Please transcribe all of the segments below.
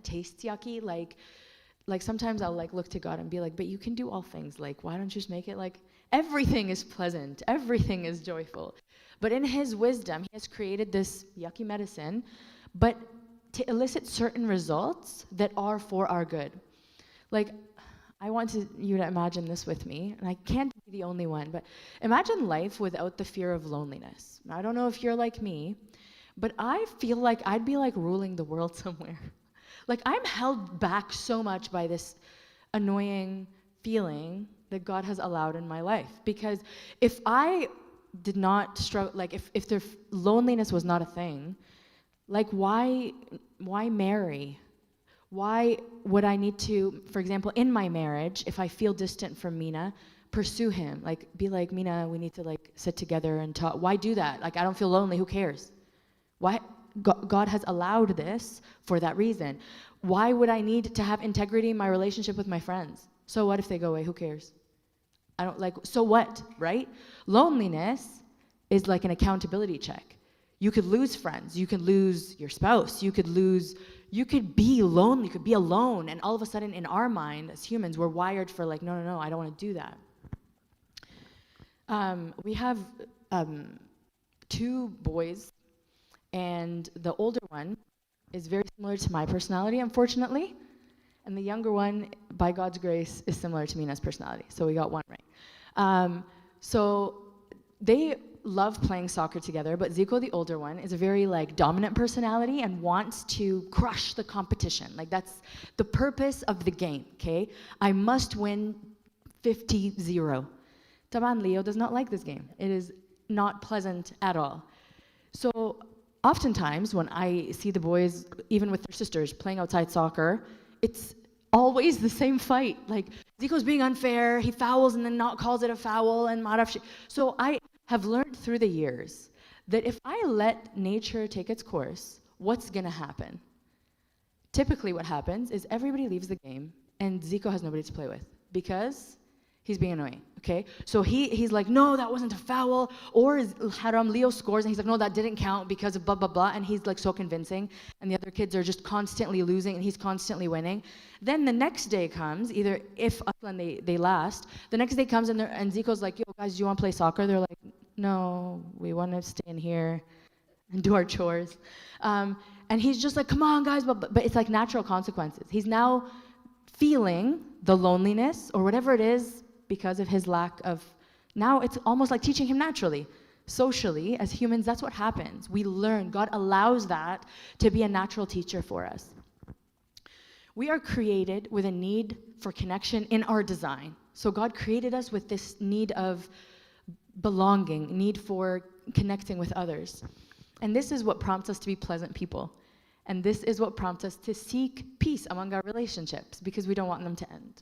that tastes yucky, like sometimes I'll like look to God and be like, but you can do all things. Like, why don't you just make it like everything is pleasant, everything is joyful. But in his wisdom, he has created this yucky medicine, but to elicit certain results that are for our good. Like, I want you to imagine this with me, and I can't be the only one, but imagine life without the fear of loneliness. Now, I don't know if you're like me, but I feel like I'd be like ruling the world somewhere. Like, I'm held back so much by this annoying feeling that God has allowed in my life. Because if I did not struggle, like if their loneliness was not a thing, like why marry? Why would I need to, for example, in my marriage, if I feel distant from Mina, pursue him? Like, be like, Mina, we need to like sit together and talk. Why do that? Like, I don't feel lonely, who cares? Why? God has allowed this for that reason. Why would I need to have integrity in my relationship with my friends? So what if they go away? Who cares? I don't like, so what, right? Loneliness is like an accountability check. You could lose friends, you could lose your spouse, you could be lonely, you could be alone, and all of a sudden in our mind as humans, we're wired for like, no, I don't want to do that. We have 2 boys, and the older one is very similar to my personality, unfortunately, and the younger one, by God's grace, is similar to Mina's personality, so we got one right. So they love playing soccer together, but Zico, the older one, is a very like dominant personality and wants to crush the competition. Like, that's the purpose of the game, okay? I must win 50-0. Taban Leo does not like this game. It is not pleasant at all. So oftentimes when I see the boys, even with their sisters, playing outside soccer, it's always the same fight. Like, Zico's being unfair, he fouls and then not calls it a foul, and so I have learned through the years that if I let nature take its course, what's gonna happen? Typically what happens is everybody leaves the game and Zico has nobody to play with because he's being annoying, okay? So he's like, no, that wasn't a foul, or Haram Leo scores and he's like, no, that didn't count because of blah, blah, blah, and he's like so convincing, and the other kids are just constantly losing and he's constantly winning. Then the next day comes, either if they last, the next day comes and Zico's like, yo guys, do you want to play soccer? They're like, no, we want to stay in here and do our chores. And he's just like, come on guys, but it's like natural consequences. He's now feeling the loneliness or whatever it is because of his lack of, now it's almost like teaching him naturally. Socially, as humans, that's what happens. We learn. God allows that to be a natural teacher for us. We are created with a need for connection in our design. So God created us with this need of belonging, need for connecting with others. And this is what prompts us to be pleasant people. And this is what prompts us to seek peace among our relationships because we don't want them to end.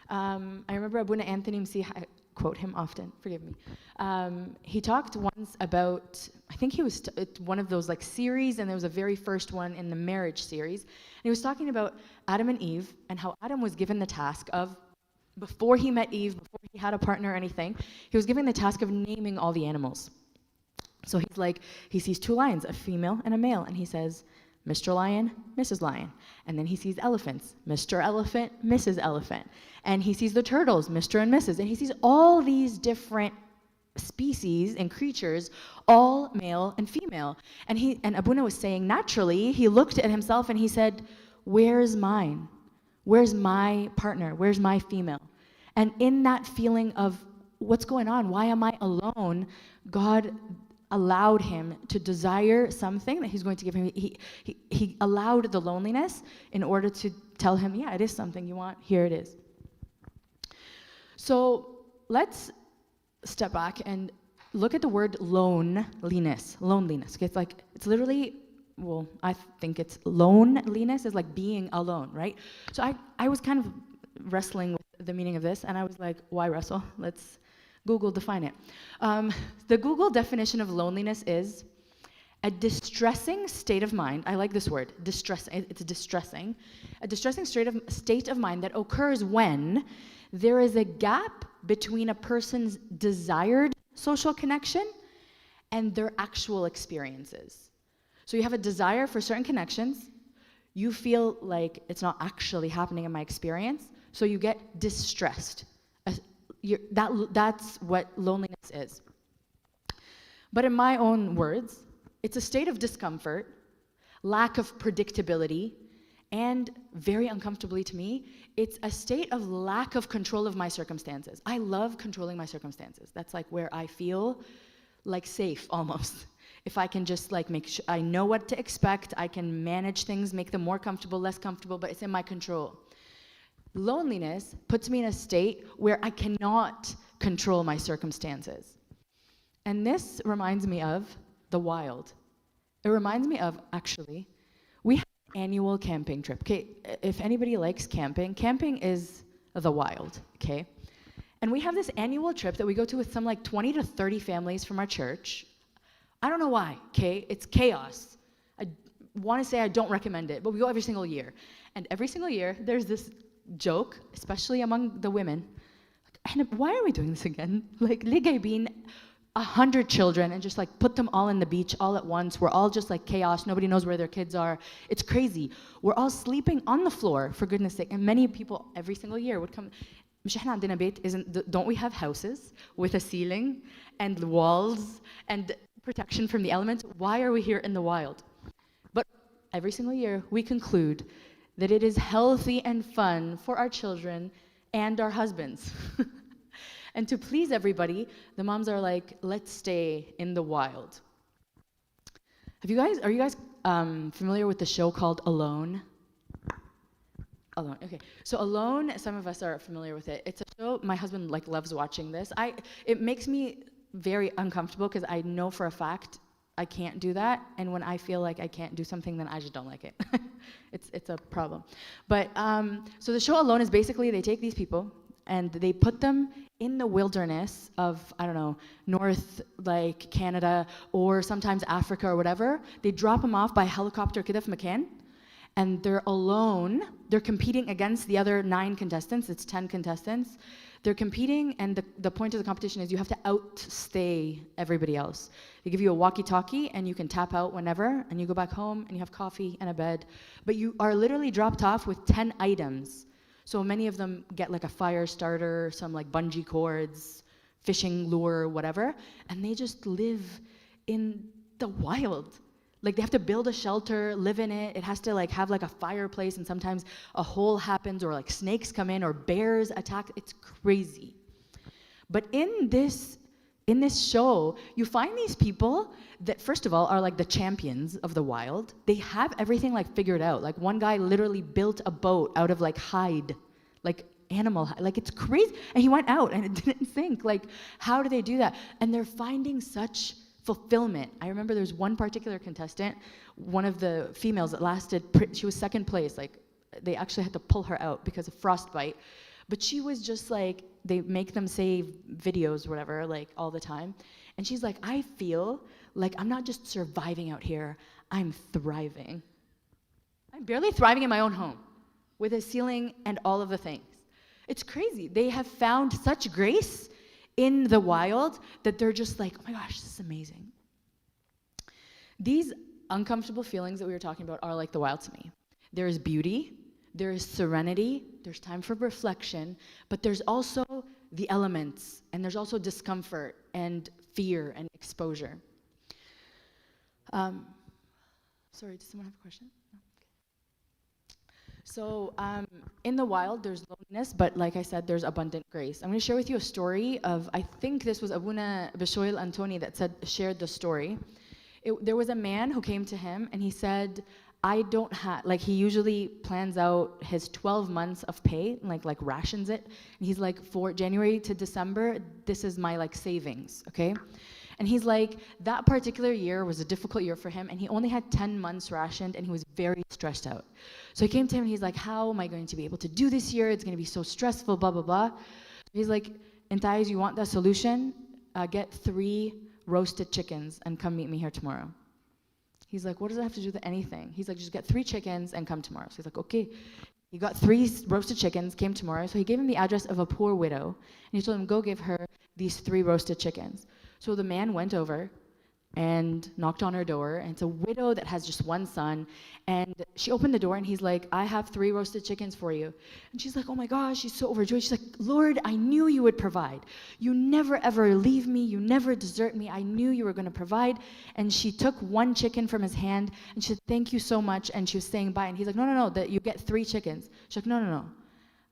I remember Abuna Anthony Msi, I quote him often, forgive me. He talked once about, I think he was one of those like series, and there was a very first one in the marriage series. And he was talking about Adam and Eve and how Adam was given the task of, before he met Eve, before he had a partner or anything, he was given the task of naming all the animals. So he's like, he sees 2 lions, a female and a male, and he says, Mr. Lion, Mrs. Lion. And then he sees elephants, Mr. Elephant, Mrs. Elephant. And he sees the turtles, Mr. and Mrs. And he sees all these different species and creatures, all male and female. And Abuna was saying, naturally, he looked at himself and he said, where's mine? Where's my partner? Where's my female? And in that feeling of what's going on? Why am I alone? God allowed him to desire something that he's going to give him. He allowed the loneliness in order to tell him, yeah, it is something you want. Here it is. So let's step back and look at the word loneliness. Loneliness. Okay, it's literally, well, I think it's loneliness is like being alone, right? So I was kind of wrestling with the meaning of this, and I was like, why wrestle? Let's Google define it. The Google definition of loneliness is a distressing state of mind. I like this word, distressing. It's distressing. A distressing state of mind that occurs when there is a gap between a person's desired social connection and their actual experiences. So you have a desire for certain connections, You feel like it's not actually happening in my experience, so you get distressed. That's what loneliness is. But in my own words, it's a state of discomfort, lack of predictability, and very uncomfortably to me, it's a state of lack of control of my circumstances. I love controlling my circumstances. That's like where I feel like safe almost. If I can just like make sure I know what to expect, I can manage things, make them more comfortable, less comfortable, but it's in my control. Loneliness puts me in a state where I cannot control my circumstances. And this reminds me of the wild. It reminds me of, actually, we have an annual camping trip. Okay, if anybody likes camping, camping is the wild, okay? And we have this annual trip that we go to with some like 20 to 30 families from our church. I don't know why, okay? It's chaos. I want to say I don't recommend it, but we go every single year. And every single year, there's this joke, especially among the women. And why are we doing this again? Like, ligay bin 100 children and just like put them all in the beach all at once. We're all just like chaos. Nobody knows where their kids are. It's crazy. We're all sleeping on the floor, for goodness sake. And many people every single year would come. Don't we have houses with a ceiling and walls and protection from the elements? Why are we here in the wild? But every single year we conclude that it is healthy and fun for our children and our husbands. And to please everybody, the moms are like, let's stay in the wild. Are you guys familiar with the show called Alone? Alone, okay. So Alone, some of us are familiar with it. It's a show, my husband like loves watching this. It makes me very uncomfortable because I know for a fact I can't do that. And when I feel like I can't do something, then I just don't like it. It's a problem. But so the show Alone is basically they take these people and they put them in the wilderness of, I don't know, North, like Canada, or sometimes Africa or whatever. They drop them off by helicopter كده في مكان, and they're alone. They're competing against the other 9 contestants. It's 10 contestants. They're competing, and the point of the competition is you have to outstay everybody else. They give you a walkie-talkie, and you can tap out whenever, and you go back home, and you have coffee and a bed. But you are literally dropped off with 10 items. So many of them get like a fire starter, some like bungee cords, fishing lure, whatever, and they just live in the wild. Like they have to build a shelter, live in it. It has to like have like a fireplace, and sometimes a hole happens, or like snakes come in, or bears attack. It's crazy. But in this show, you find these people that, first of all, are like the champions of the wild. They have everything like figured out. Like one guy literally built a boat out of like hide, like animal hide. Like it's crazy. And he went out and it didn't sink. Like, how do they do that? And they're finding such fulfillment. I remember there's one particular contestant, one of the females that lasted, she was second place. Like they actually had to pull her out because of frostbite. But she was just like, they make them say videos, whatever, like all the time. And she's like, I feel like I'm not just surviving out here, I'm thriving. I'm barely thriving in my own home with a ceiling and all of the things. It's crazy. They have found such grace in the wild that they're just like, oh my gosh, this is amazing. These uncomfortable feelings that we were talking about are like the wild to me. There is beauty, there is serenity, there's time for reflection, but there's also the elements, and there's also discomfort and fear and exposure. Sorry, does someone have a question? No? Okay. So in the wild, there's loneliness, but like I said, there's abundant grace. I'm going to share with you a story of, I think this was Abuna Bishoyl Antoni that shared the story. There was a man who came to him, and he said, I don't have, like he usually plans out his 12 months of pay, like rations it. And he's like, for January to December, this is my like savings, okay? And he's like, that particular year was a difficult year for him, and he only had 10 months rationed, and he was very stressed out. So he came to him, and he's like, how am I going to be able to do this year? It's going to be so stressful, blah, blah, blah. He's like, Entayes, you want that solution? Get 3 roasted chickens and come meet me here tomorrow. He's like, what does that have to do with anything? He's like, just get 3 chickens and come tomorrow. So he's like, okay. He got 3 roasted chickens, came tomorrow. So he gave him the address of a poor widow, and he told him, go give her these 3 roasted chickens. So the man went over, and knocked on her door, and it's a widow that has just one son, and she opened the door, and he's like, I have 3 roasted chickens for you. And she's like, oh my gosh, she's so overjoyed. She's like, Lord, I knew you would provide. You never ever leave me. You never desert me. I knew you were going to provide. And she took 1 chicken from his hand, and she said, thank you so much, and she was saying bye, and he's like, no, that you get 3 chickens. She's like, no.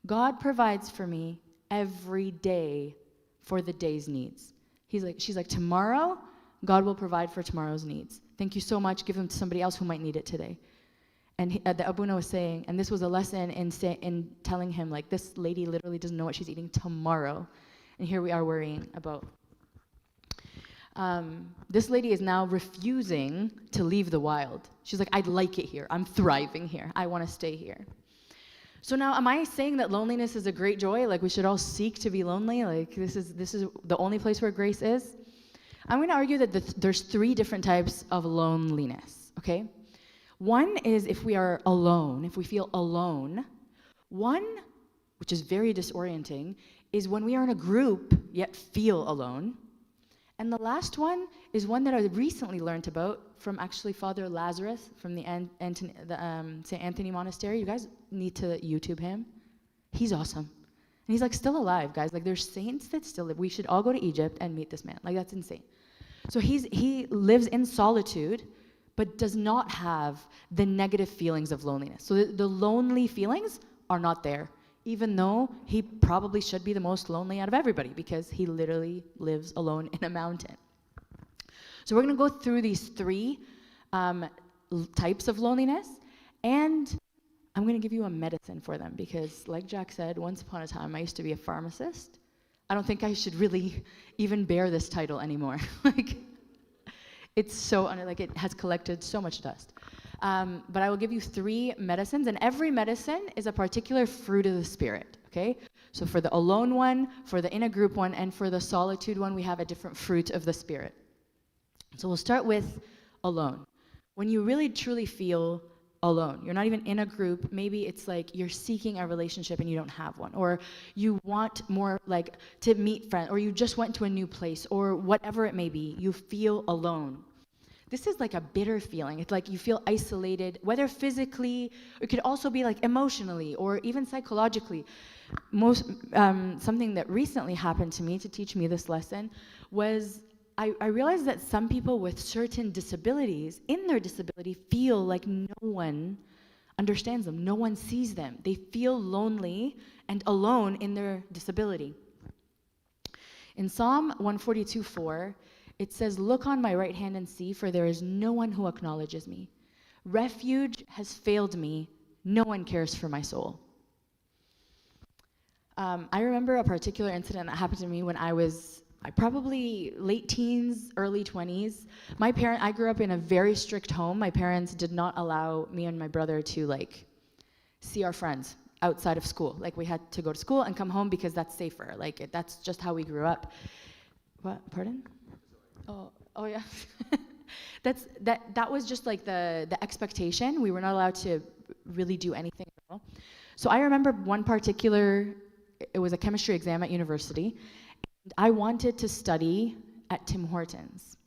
God provides for me every day for the day's needs. She's like, tomorrow, God will provide for tomorrow's needs. Thank you so much. Give them to somebody else who might need it today. And the Abuna was saying, and this was a lesson in telling him, like, this lady literally doesn't know what she's eating tomorrow. And here we are worrying about. This lady is now refusing to leave the wild. She's like, I'd like it here. I'm thriving here. I want to stay here. So now, am I saying that loneliness is a great joy? Like, we should all seek to be lonely? Like, this is the only place where grace is? I'm going to argue that there's 3 different types of loneliness, okay? One is if we are alone, if we feel alone. One, which is very disorienting, is when we are in a group yet feel alone. And the last one is one that I recently learned about from actually Father Lazarus from the St. Anthony Monastery. You guys need to YouTube him. He's awesome. And he's like still alive, guys. Like there's saints that still live. We should all go to Egypt and meet this man. Like that's insane. So he lives in solitude, but does not have the negative feelings of loneliness. So the lonely feelings are not there, even though he probably should be the most lonely out of everybody because he literally lives alone in a mountain. So we're going to go through these 3 types of loneliness, and I'm going to give you a medicine for them because, like Jack said, once upon a time I used to be a pharmacist. I don't think I should really even bear this title anymore. Like, it's so, like, it has collected so much dust. But I will give you 3 medicines, and every medicine is a particular fruit of the Spirit, okay? So for the alone one, for the in a group one, and for the solitude one, we have a different fruit of the Spirit. So we'll start with alone. When you really truly feel alone, you're not even in a group, maybe it's like you're seeking a relationship and you don't have one, or you want more like to meet friends, or you just went to a new place, or whatever it may be, you feel alone. This is like a bitter feeling. It's like you feel isolated, whether physically, or it could also be like emotionally, or even psychologically. Something that recently happened to me to teach me this lesson was I realized that some people with certain disabilities, in their disability, feel like no one understands them, no one sees them. They feel lonely and alone in their disability. In Psalm 142:4, it says, "Look on my right hand and see, for there is no one who acknowledges me. Refuge has failed me, no one cares for my soul." I remember a particular incident that happened to me when I was probably late teens, early 20s. I grew up in a very strict home. My parents did not allow me and my brother to like see our friends outside of school. Like we had to go to school and come home because that's safer. Like that's just how we grew up. What? Pardon? Oh yeah. That was just like the expectation. We were not allowed to really do anything at all. So I remember one particular, it was a chemistry exam at university. I wanted to study at Tim Hortons,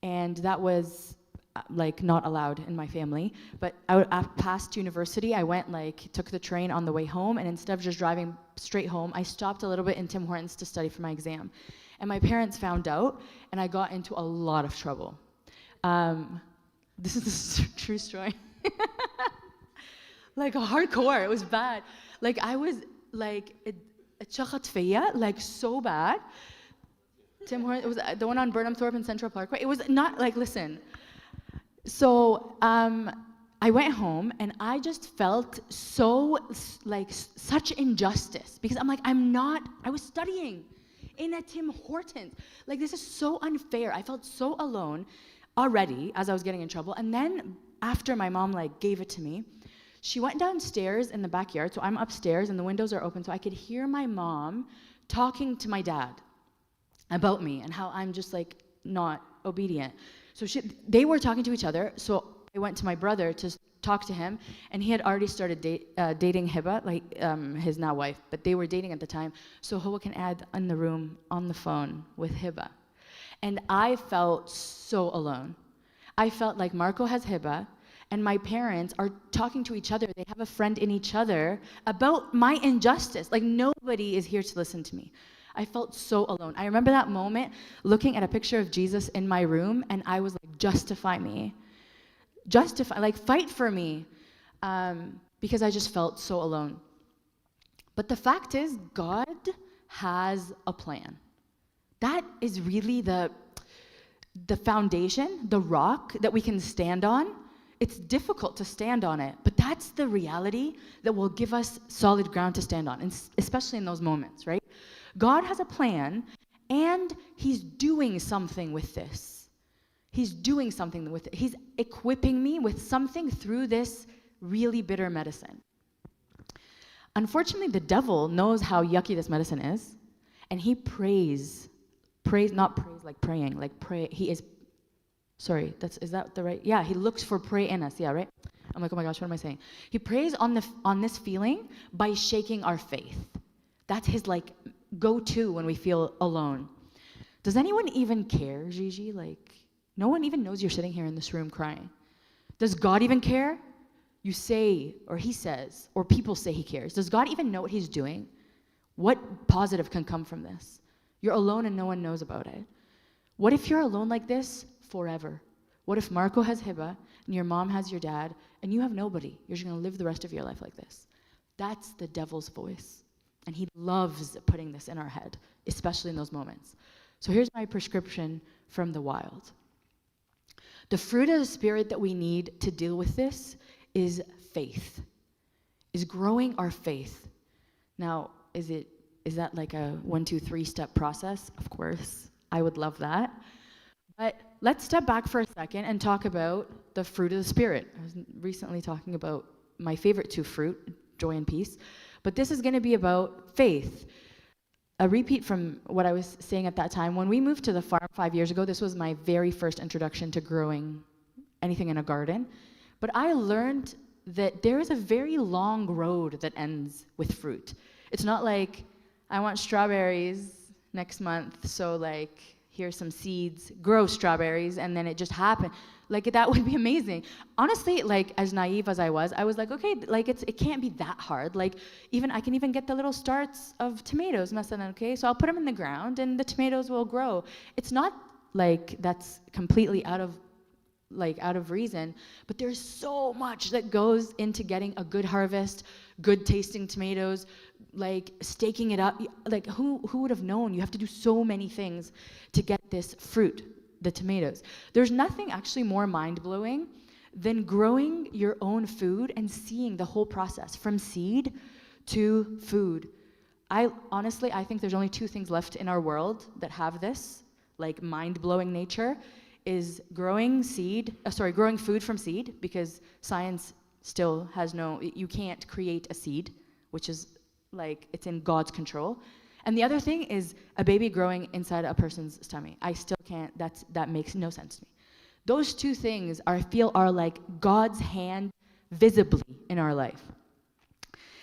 and that was like not allowed in my family. But past university, I went took the train on the way home, and instead of just driving straight home, I stopped a little bit in Tim Hortons to study for my exam. And my parents found out, and I got into a lot of trouble. This is a true story. Like hardcore, it was bad. Like I was like so bad. Tim Hortons, it was the one on Burnhamthorpe and Central Parkway. It was not like, listen. So I went home and I just felt so like such injustice because I'm like, I was studying in a Tim Hortons. Like this is so unfair. I felt so alone already as I was getting in trouble. And then after my mom gave it to me, she went downstairs in the backyard, so I'm upstairs and the windows are open, so I could hear my mom talking to my dad about me and how I'm just not obedient. So they were talking to each other, so I went to my brother to talk to him, and he had already started dating Hiba, his now wife, but they were dating at the time, so Hoa can add in the room on the phone with Hiba. And I felt so alone. I felt like Marco has Hiba, and my parents are talking to each other. They have a friend in each other about my injustice. Like, nobody is here to listen to me. I felt so alone. I remember that moment looking at a picture of Jesus in my room, and I was like, justify me. Justify, like, fight for me. Because I just felt so alone. But the fact is, God has a plan. That is really the foundation, the rock that we can stand on. It's difficult to stand on it, but that's the reality that will give us solid ground to stand on, and especially in those moments, right? God has a plan, and he's doing something with this. He's doing something with it. He's equipping me with something through this really bitter medicine. Unfortunately, the devil knows how yucky this medicine is, and he not praise like praying, like pray. He is, sorry, is that the right? Yeah, he looks for prey in us. Yeah, right? I'm like, oh my gosh, what am I saying? He preys on this feeling by shaking our faith. That's his like go-to when we feel alone. Does anyone even care, Gigi? Like, no one even knows you're sitting here in this room crying. Does God even care? You say, or he says, or people say he cares. Does God even know what he's doing? What positive can come from this? You're alone and no one knows about it. What if you're alone like this forever? What if Marco has Hiba and your mom has your dad and you have nobody? You're just going to live the rest of your life like this. That's the devil's voice. And he loves putting this in our head, especially in those moments. So here's my prescription from the wild. The fruit of the Spirit that we need to deal with this is faith, is growing our faith. Now, is that like a 1, 2, 3 step process? Of course, I would love that. But let's step back for a second and talk about the fruit of the Spirit. I was recently talking about my favorite 2 fruit, joy and peace. But this is going to be about faith. A repeat from what I was saying at that time. When we moved to the farm 5 years ago, this was my very first introduction to growing anything in a garden. But I learned that there is a very long road that ends with fruit. It's not like, I want strawberries next month, so like, here's some seeds, grow strawberries, and then it just happened. Like, that would be amazing. Honestly, like, as naive as I was like, okay, like, it can't be that hard. Like, I can even get the little starts of tomatoes, مثلا, okay? So I'll put them in the ground, and the tomatoes will grow. It's not like that's completely out of reason, but there's so much that goes into getting a good harvest, good tasting tomatoes, like staking it up. Like, who would have known? You have to do so many things to get this fruit, the tomatoes. There's nothing actually more mind-blowing than growing your own food and seeing the whole process from seed to food. I think there's only 2 things left in our world that have this, like, mind-blowing nature, is growing food from seed, because science still has you can't create a seed, which is like, it's in God's control. And the other thing is a baby growing inside a person's tummy. I still can't, that makes no sense to me. Those 2 things are like God's hand visibly in our life.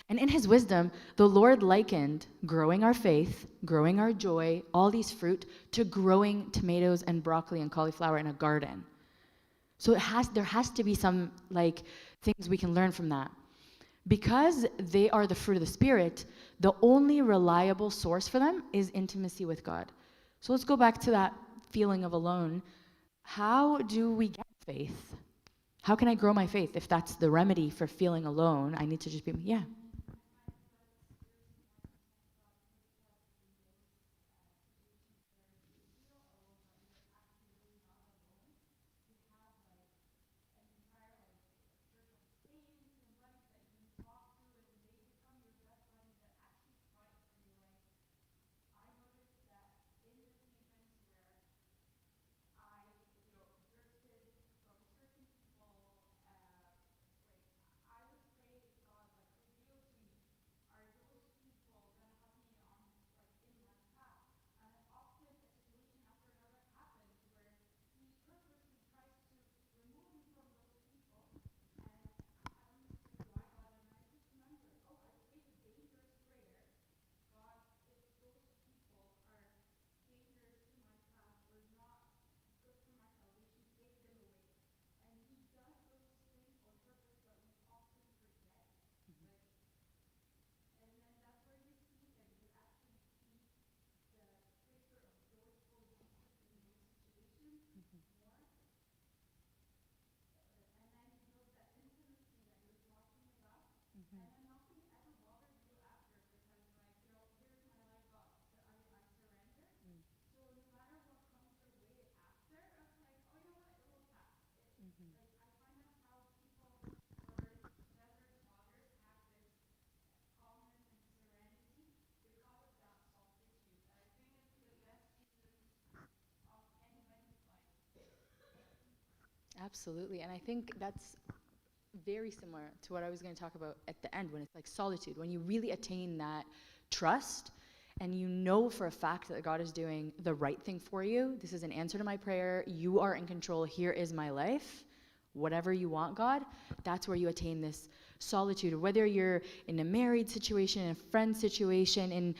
And in his wisdom, the Lord likened growing our faith, growing our joy, all these fruit, to growing tomatoes and broccoli and cauliflower in a garden. So there has to be some like things we can learn from that. Because they are the fruit of the Spirit, the only reliable source for them is intimacy with God. So let's go back to that feeling of alone. How do we get faith? How can I grow my faith? If that's the remedy for feeling alone, I need to just be, yeah. Absolutely. And I think that's very similar to what I was going to talk about at the end, when it's like solitude, when you really attain that trust and you know for a fact that God is doing the right thing for you. This is an answer to my prayer. You are in control. Here is my life. Whatever you want, God, that's where you attain this solitude. Whether you're in a married situation, in a friend situation,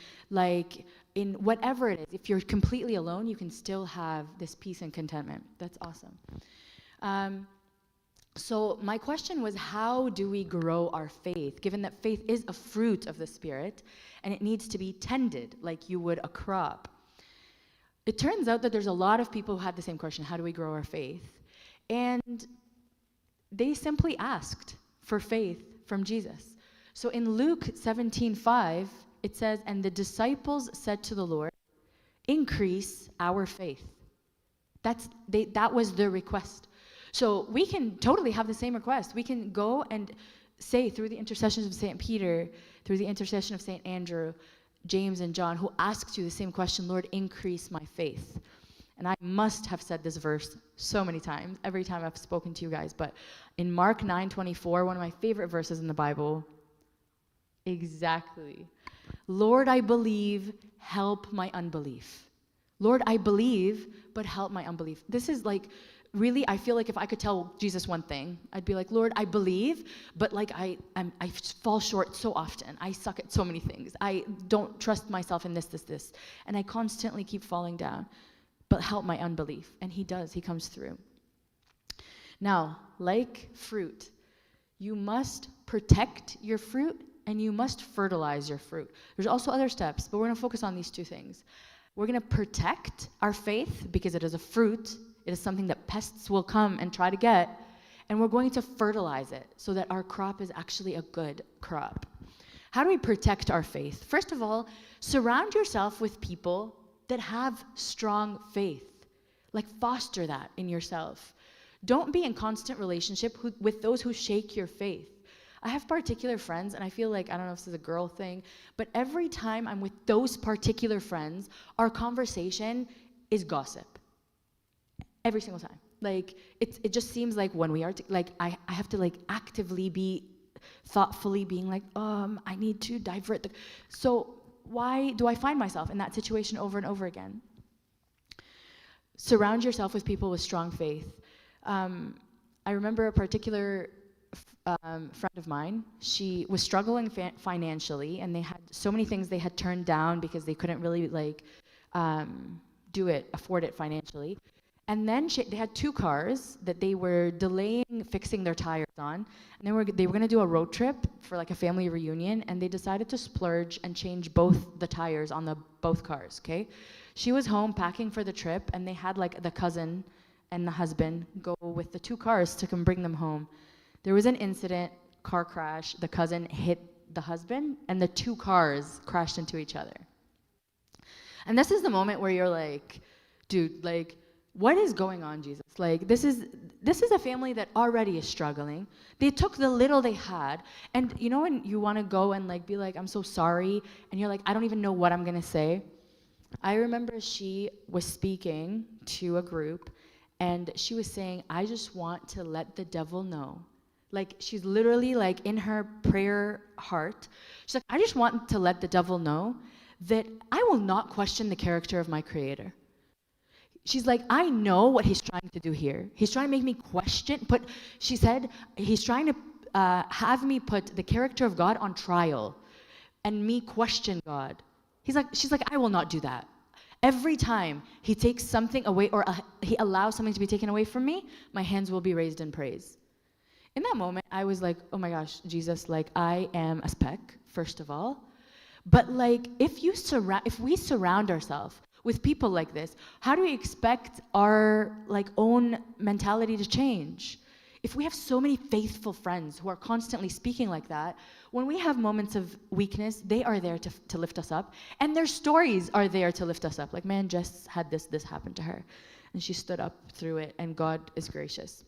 in whatever it is, if you're completely alone, you can still have this peace and contentment. That's awesome. So my question was, how do we grow our faith, given that faith is a fruit of the Spirit and it needs to be tended like you would a crop? It turns out that there's a lot of people who had the same question, how do we grow our faith? And they simply asked for faith from Jesus. So in Luke 17:5, it says, and the disciples said to the Lord, increase our faith. That was their request. So we can totally have the same request. We can go and say, through the intercessions of St. Peter, through the intercession of St. Andrew, James and John, who asked you the same question, Lord, increase my faith. And I must have said this verse so many times, every time I've spoken to you guys, but in Mark 9:24, one of my favorite verses in the Bible, exactly. Lord, I believe, help my unbelief. Lord, I believe, but help my unbelief. This is like, really, I feel like if I could tell Jesus one thing, I'd be like, Lord, I believe, but like I fall short so often. I suck at so many things. I don't trust myself in this. And I constantly keep falling down. But help my unbelief. And he does. He comes through. Now, like fruit, you must protect your fruit and you must fertilize your fruit. There's also other steps, but we're going to focus on these two things. We're going to protect our faith because it is a fruit. It is something that pests will come and try to get, and we're going to fertilize it so that our crop is actually a good crop. How do we protect our faith? First of all, surround yourself with people that have strong faith. Like, foster that in yourself. Don't be in constant relationship with those who shake your faith. I have particular friends, and I feel like, I don't know if this is a girl thing, but every time I'm with those particular friends, our conversation is gossip. Every single time. Like, it just seems like when we are, I have to like actively be thoughtfully being like, I need to divert so why do I find myself in that situation over and over again? Surround yourself with people with strong faith. I remember a particular friend of mine. She was struggling financially, and they had so many things they had turned down because they couldn't really afford it financially. And then they had 2 cars that they were delaying fixing their tires on. And they were going to do a road trip for like a family reunion, and they decided to splurge and change both the tires on both cars, okay? She was home packing for the trip, and they had like the cousin and the husband go with the 2 cars to come bring them home. There was an incident, car crash, the cousin hit the husband, and the 2 cars crashed into each other. And this is the moment where you're like, dude, like, what is going on, Jesus? Like, this is a family that already is struggling. They took the little they had, and you know when you want to go and like be like, I'm so sorry, and you're like, I don't even know what I'm gonna say. I remember she was speaking to a group, and she was saying, I just want to let the devil know. Like, she's literally like in her prayer heart. She's like, I just want to let the devil know that I will not question the character of my Creator. She's like, I know what he's trying to do here. He's trying to make me question, she said, he's trying to have me put the character of God on trial and me question God. She's like, I will not do that. Every time he takes something away or he allows something to be taken away from me, my hands will be raised in praise. In that moment, I was like, oh my gosh, Jesus, like, I am a speck, first of all. But like, if we surround ourselves with people like this, how do we expect our like own mentality to change? If we have so many faithful friends who are constantly speaking like that, when we have moments of weakness, they are there to lift us up. And their stories are there to lift us up. Like, man, Jess had this happen to her. And she stood up through it, and God is gracious.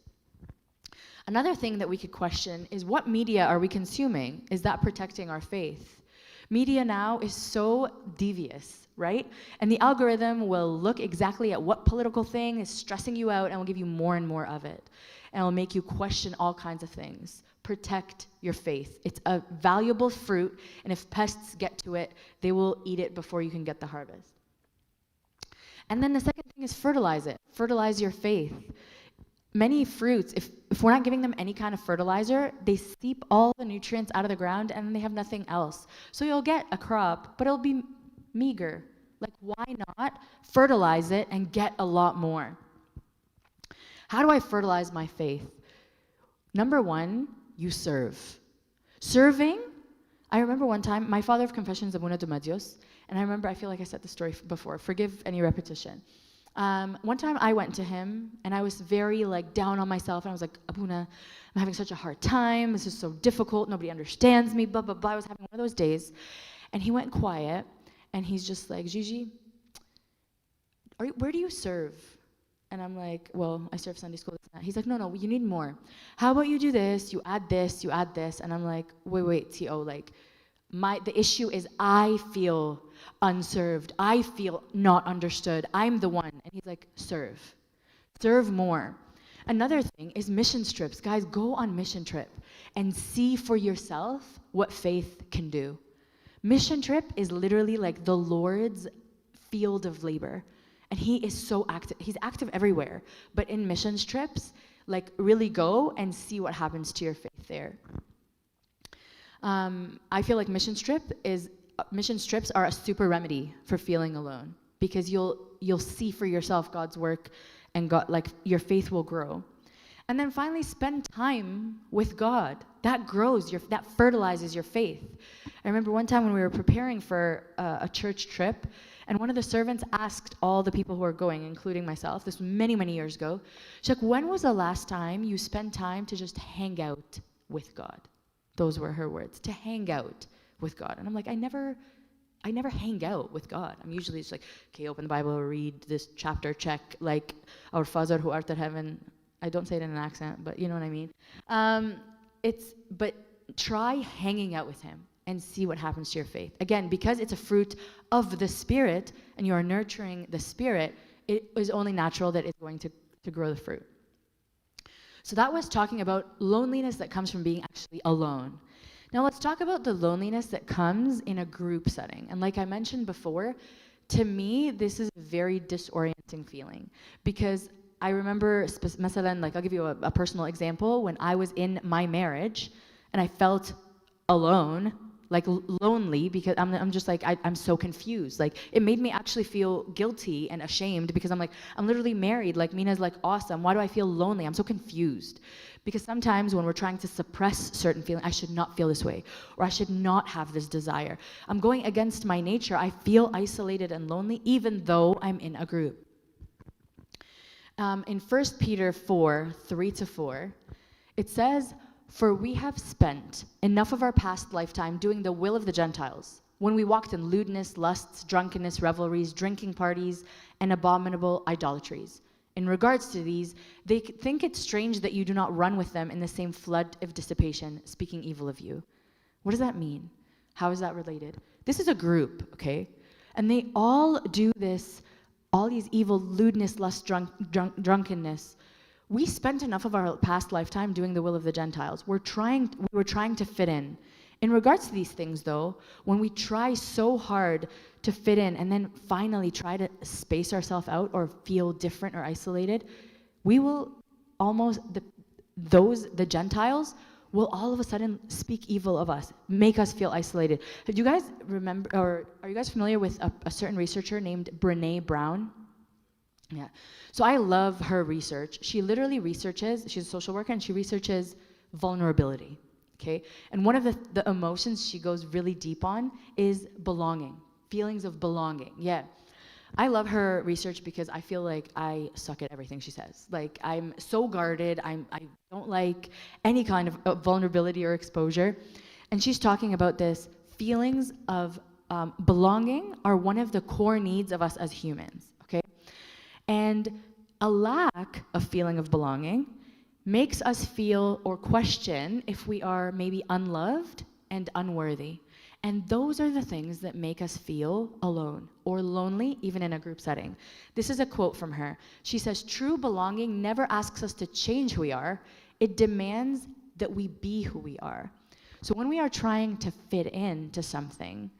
Another thing that we could question is, what media are we consuming? Is that protecting our faith? Media now is so devious, right? And the algorithm will look exactly at what political thing is stressing you out and will give you more and more of it. And it'll make you question all kinds of things. Protect your faith. It's a valuable fruit, and if pests get to it, they will eat it before you can get the harvest. And then the second thing is fertilize it. Fertilize your faith. Many fruits, if we're not giving them any kind of fertilizer, they seep all the nutrients out of the ground and they have nothing else. So you'll get a crop, but it'll be meager. Like, why not fertilize it and get a lot more? How do I fertilize my faith? Number one, you serve. Serving, I remember one time, my father of confession is Abuna Dumadios, and I remember, I feel like I said the story before, forgive any repetition. One time I went to him, and I was very down on myself, and I was like, Abuna, I'm having such a hard time, this is so difficult, nobody understands me, blah, blah, blah. I was having one of those days, and he went quiet, and he's just like, Gigi, where do you serve? And I'm like, well, I serve Sunday school, this and that. He's like, no, you need more. How about you do this, you add this, you add this. And I'm like, wait, T.O., the issue is I feel unserved. I feel not understood. I'm the one. And he's like, serve more. Another thing is mission trips. Guys, go on mission trip and see for yourself what faith can do. Mission trip is literally like the Lord's field of labor. And he is so active. He's active everywhere. But in missions trips, really go and see what happens to your faith there. I feel like mission trips are a super remedy for feeling alone, because you'll see for yourself God's work, and God, your faith will grow. And then finally, spend time with God. That grows, that fertilizes your faith. I remember one time when we were preparing for a church trip, and one of the servants asked all the people who were going, including myself, this was many, many years ago, she's like, when was the last time you spent time to just hang out with God? Those were her words, to hang out with God. And I'm like, I never hang out with God. I'm usually just like, okay, open the Bible, read this chapter, check, our Father who art in heaven. I don't say it in an accent, but you know what I mean. But try hanging out with him and see what happens to your faith. Again, because it's a fruit of the Spirit and you are nurturing the Spirit, it is only natural that it's going to grow the fruit. So that was talking about loneliness that comes from being actually alone. Now let's talk about the loneliness that comes in a group setting. And like I mentioned before, to me, this is a very disorienting feeling, because I remember, I'll give you a personal example. When I was in my marriage and I felt alone, lonely, because I'm just I'm so confused. It made me actually feel guilty and ashamed, because I'm literally married. Mina's awesome. Why do I feel lonely? I'm so confused. Because sometimes when we're trying to suppress certain feelings, I should not feel this way, or I should not have this desire. I'm going against my nature. I feel isolated and lonely, even though I'm in a group. In 1 Peter 4, 3-4, it says, "For we have spent enough of our past lifetime doing the will of the Gentiles, when we walked in lewdness, lusts, drunkenness, revelries, drinking parties, and abominable idolatries. In regards to these, they think it strange that you do not run with them in the same flood of dissipation, speaking evil of you." What does that mean? How is that related? This is a group, okay? And they all do this, all these evil, lewdness, lust, drunkenness. We spent enough of our past lifetime doing the will of the Gentiles. We were trying to fit in. In regards to these things, though, when we try so hard to fit in and then finally try to space ourselves out or feel different or isolated, we will the Gentiles will all of a sudden speak evil of us, make us feel isolated. Do you guys remember, or are you guys familiar with a certain researcher named Brené Brown? Yeah. So I love her research. She literally researches, she's a social worker, and she researches vulnerability, okay? And one of the emotions she goes really deep on is belonging, feelings of belonging, yeah. I love her research because I feel like I suck at everything she says. Like, I'm so guarded. I don't like any kind of vulnerability or exposure. And she's talking about this feelings of belonging are one of the core needs of us as humans, okay? And a lack of feeling of belonging makes us feel or question if we are maybe unloved and unworthy. And those are the things that make us feel alone or lonely, even in a group setting. This is a quote from her. She says, "True belonging never asks us to change who we are. It demands that we be who we are." So when we are trying to fit into something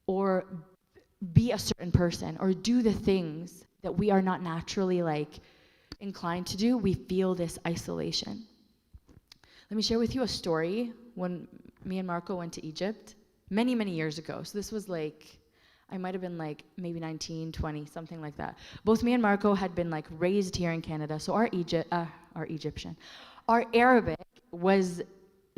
or be a certain person or do the things that we are not naturally like inclined to do, we feel this isolation. Let me share with you a story when me and Marco went to Egypt many, many years ago. So this was like, I might have been like maybe 19, 20, something like that. Both me and Marco had been like raised here in Canada. So our Arabic was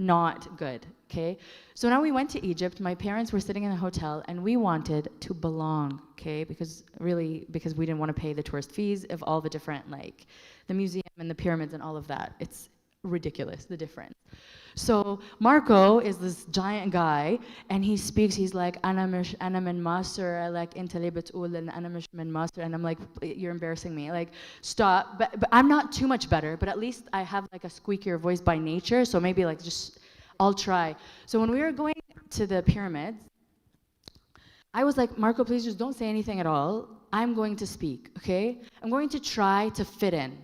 not good, okay? So now we went to Egypt. My parents were sitting in a hotel and we wanted to belong, okay? Because we didn't want to pay the tourist fees of all the different, like the museum and the pyramids and all of that. It's ridiculous, the difference. So Marco is this giant guy, and he speaks. He's like, "Ana min Masr," I like "Inta li betqul ana mish min Masr," and I'm like, "You're embarrassing me. Like, stop." But I'm not too much better. But at least I have like a squeakier voice by nature. So maybe like just I'll try. So when we were going to the pyramids, I was like, "Marco, please just don't say anything at all. I'm going to speak. Okay? I'm going to try to fit in.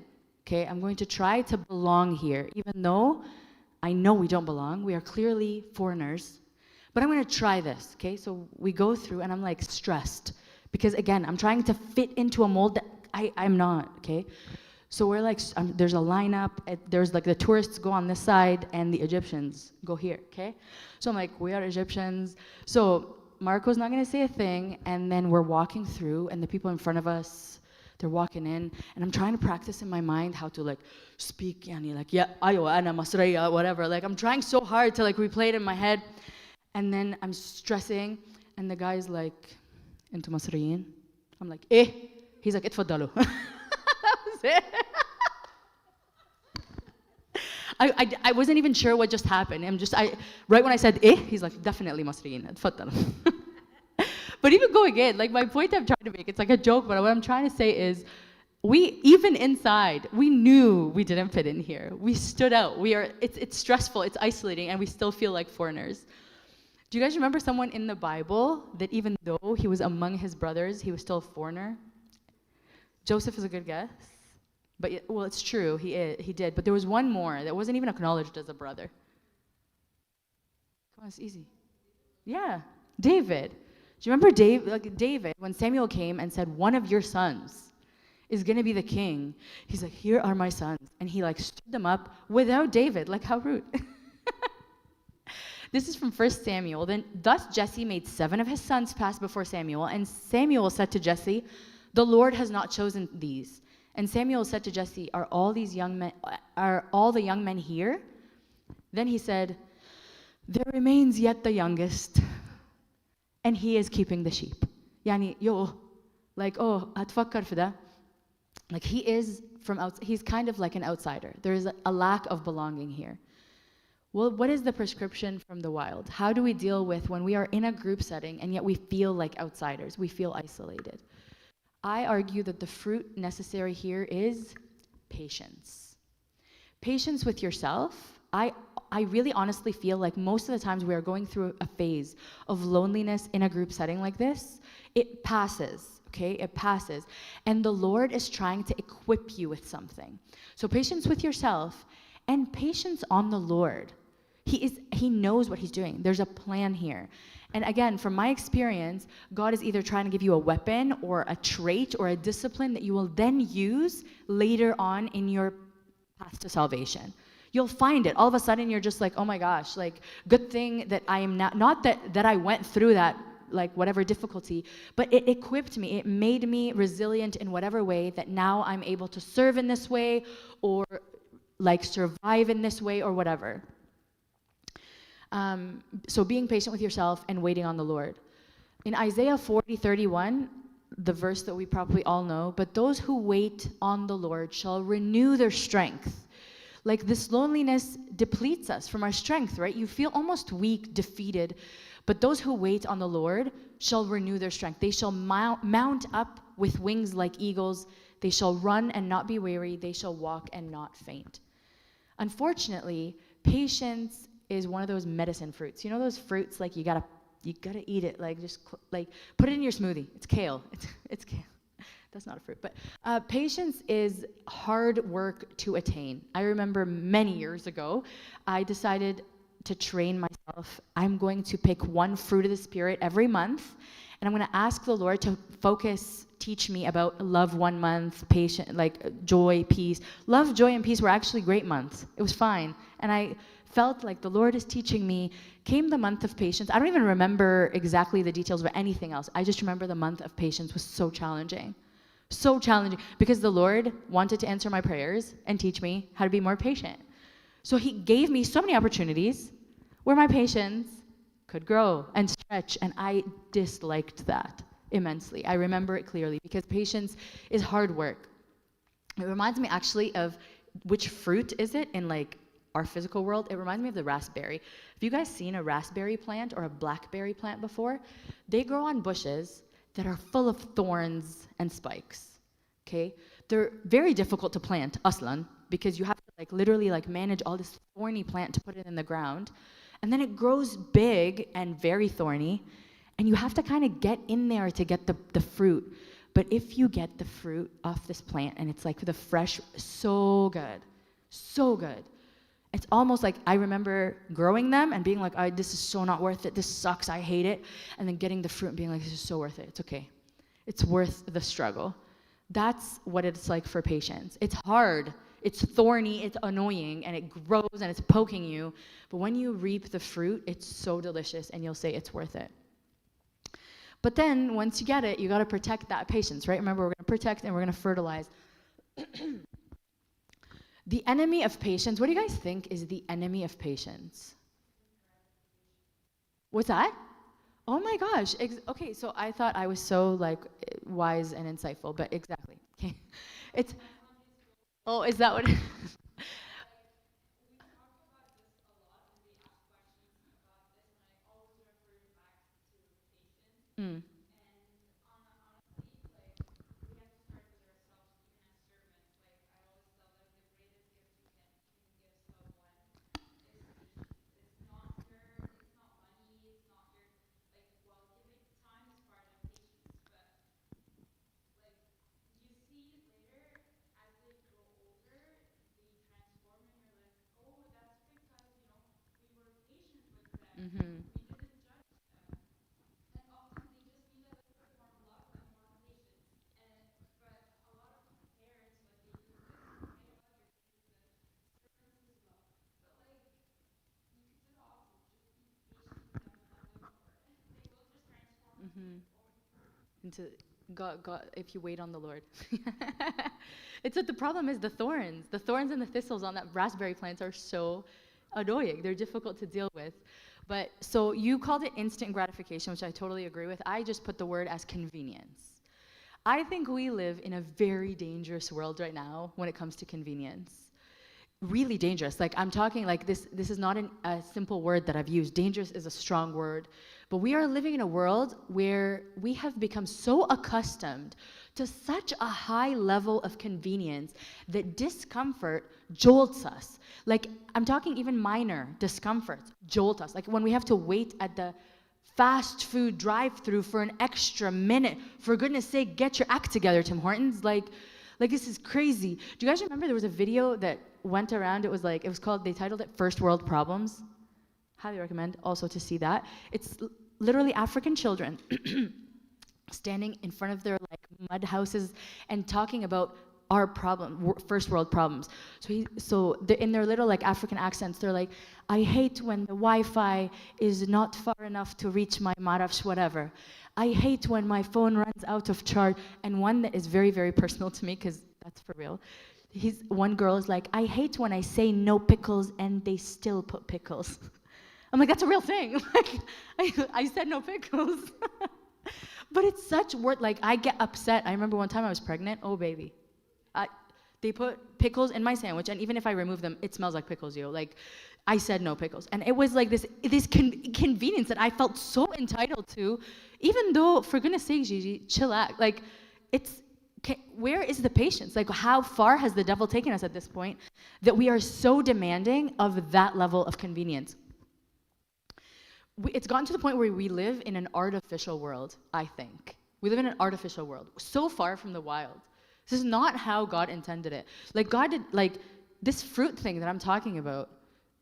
Okay? I'm going to try to belong here, even though I know we don't belong. We are clearly foreigners, but I'm going to try this, okay? So we go through, and I'm like stressed because, again, I'm trying to fit into a mold that I'm not, okay? So we're like, there's a lineup. There's like the tourists go on this side, and the Egyptians go here, okay? So I'm like, we are Egyptians. So Marco's not going to say a thing, and then we're walking through, and the people in front of us, they're walking in, and I'm trying to practice in my mind how to like speak, yani like, yeah, ayo, ana Masriya, whatever. Like, I'm trying so hard to like replay it in my head, and then I'm stressing, and the guy's like, "Into Masriyin?" I'm like, "Eh." He's like, "Itfaddalu." That was it. I wasn't even sure what just happened. Right when I said "eh," he's like, "Definitely Masriyin, itfaddalu." But even going in, like my point I'm trying to make, it's like a joke, but what I'm trying to say is, even inside, we knew we didn't fit in here. We stood out. It's stressful, it's isolating, and we still feel like foreigners. Do you guys remember someone in the Bible that even though he was among his brothers, he was still a foreigner? Joseph is a good guess. But well, it's true, he did. But there was one more that wasn't even acknowledged as a brother. Come on, it's easy. Yeah, David. Do you remember David, when Samuel came and said, "One of your sons is going to be the king," he's like, "Here are my sons." And he like stood them up without David. Like, how rude. This is from 1 Samuel. Then thus Jesse made 7 of his sons pass before Samuel. And Samuel said to Jesse, "The Lord has not chosen these." And Samuel said to Jesse, are all the young men here?" Then he said, "There remains yet the youngest, and he is keeping the sheep." Yani, like, oh, أتفكر في ده. Like, he's kind of like an outsider. There is a lack of belonging here. Well, what is the prescription from the wild? How do we deal with when we are in a group setting and yet we feel like outsiders? We feel isolated. I argue that the fruit necessary here is patience. Patience with yourself. I really honestly feel like most of the times we are going through a phase of loneliness in a group setting like this. It passes, okay? It passes. And the Lord is trying to equip you with something. So patience with yourself and patience on the Lord. He knows what he's doing. There's a plan here. And again, from my experience, God is either trying to give you a weapon or a trait or a discipline that you will then use later on in your path to salvation. You'll find it. All of a sudden, you're just like, oh my gosh, like, good thing that I am not that I went through that, like, whatever difficulty, but it equipped me. It made me resilient in whatever way that now I'm able to serve in this way or, like, survive in this way or whatever. So being patient with yourself and waiting on the Lord. In Isaiah 40:31, the verse that we probably all know, but those who wait on the Lord shall renew their strength. Like, this loneliness depletes us from our strength, right? You feel almost weak, defeated, but those who wait on the Lord shall renew their strength. They shall mount up with wings like eagles. They shall run and not be weary. They shall walk and not faint. Unfortunately, patience is one of those medicine fruits. You know those fruits, like you gotta eat it, like just like put it in your smoothie. It's kale. It's kale. That's not a fruit, but patience is hard work to attain. I remember many years ago, I decided to train myself. I'm going to pick one fruit of the Spirit every month, and I'm going to ask the Lord to teach me about love 1 month, patience, like joy, peace. Love, joy, and peace were actually great months. It was fine, and I felt like the Lord is teaching me. Came the month of patience. I don't even remember exactly the details of anything else. I just remember the month of patience was so challenging. So challenging, because the Lord wanted to answer my prayers and teach me how to be more patient. So he gave me so many opportunities where my patience could grow and stretch, and I disliked that immensely. I remember it clearly, because patience is hard work. It reminds me actually of which fruit is it in like our physical world. It reminds me of the raspberry. Have you guys seen a raspberry plant or a blackberry plant before? They grow on bushes that are full of thorns and spikes, okay? They're very difficult to plant, aslan, because you have to like literally like manage all this thorny plant to put it in the ground. And then it grows big and very thorny, and you have to kind of get in there to get the fruit. But if you get the fruit off this plant and it's like the fresh, so good, so good. It's almost like I remember growing them and being like, this is so not worth it. This sucks. I hate it. And then getting the fruit and being like, this is so worth it. It's okay. It's worth the struggle. That's what it's like for patience. It's hard. It's thorny. It's annoying. And it grows and it's poking you. But when you reap the fruit, it's so delicious and you'll say it's worth it. But then once you get it, you got to protect that patience, right? Remember, we're going to protect and we're going to fertilize. The enemy of patience, what do you guys think is the enemy of patience? What's that? Oh my gosh. Okay, so I thought I was so like wise and insightful, but exactly. Okay. Is that what? Mm. Mm-hmm. Mm-hmm. Into God, if you wait on the Lord. It's what the problem is, the thorns and the thistles on that raspberry plants are so annoying. They're difficult to deal with. But so you called it instant gratification, which I totally agree with. I just put the word as convenience. I think we live in a very dangerous world right now when it comes to convenience. Really dangerous. Like, I'm talking like this is not a simple word that I've used. Dangerous is a strong word. But we are living in a world where we have become so accustomed to such a high level of convenience that discomfort jolts us. Like, I'm talking even minor discomforts jolt us. Like when we have to wait at the fast food drive-through for an extra minute. For goodness sake, get your act together, Tim Hortons. Like this is crazy. Do you guys remember there was a video that went around? It was called, they titled it First World Problems. Highly recommend also to see that. It's literally African children standing in front of their like mud houses and talking about our first world problems. So in their little like African accents, they're like, I hate when the Wi-Fi is not far enough to reach my marafsh whatever. I hate when my phone runs out of charge. And one that is very, very personal to me, because that's for real. One girl is like, I hate when I say no pickles and they still put pickles. I'm like, that's a real thing. Like, I said no pickles. But it's such work. Like, I get upset. I remember one time I was pregnant. Oh, baby. They put pickles in my sandwich, and even if I remove them, it smells like pickles, yo. Like, I said no pickles. And it was like this convenience that I felt so entitled to, even though, for goodness sake, Gigi, chillax. Like, where is the patience? Like, how far has the devil taken us at this point that we are so demanding of that level of convenience? It's gotten to the point where we live in an artificial world, I think. We live in an artificial world, so far from the wild. This is not how God intended it. Like, God did, like, this fruit thing that I'm talking about,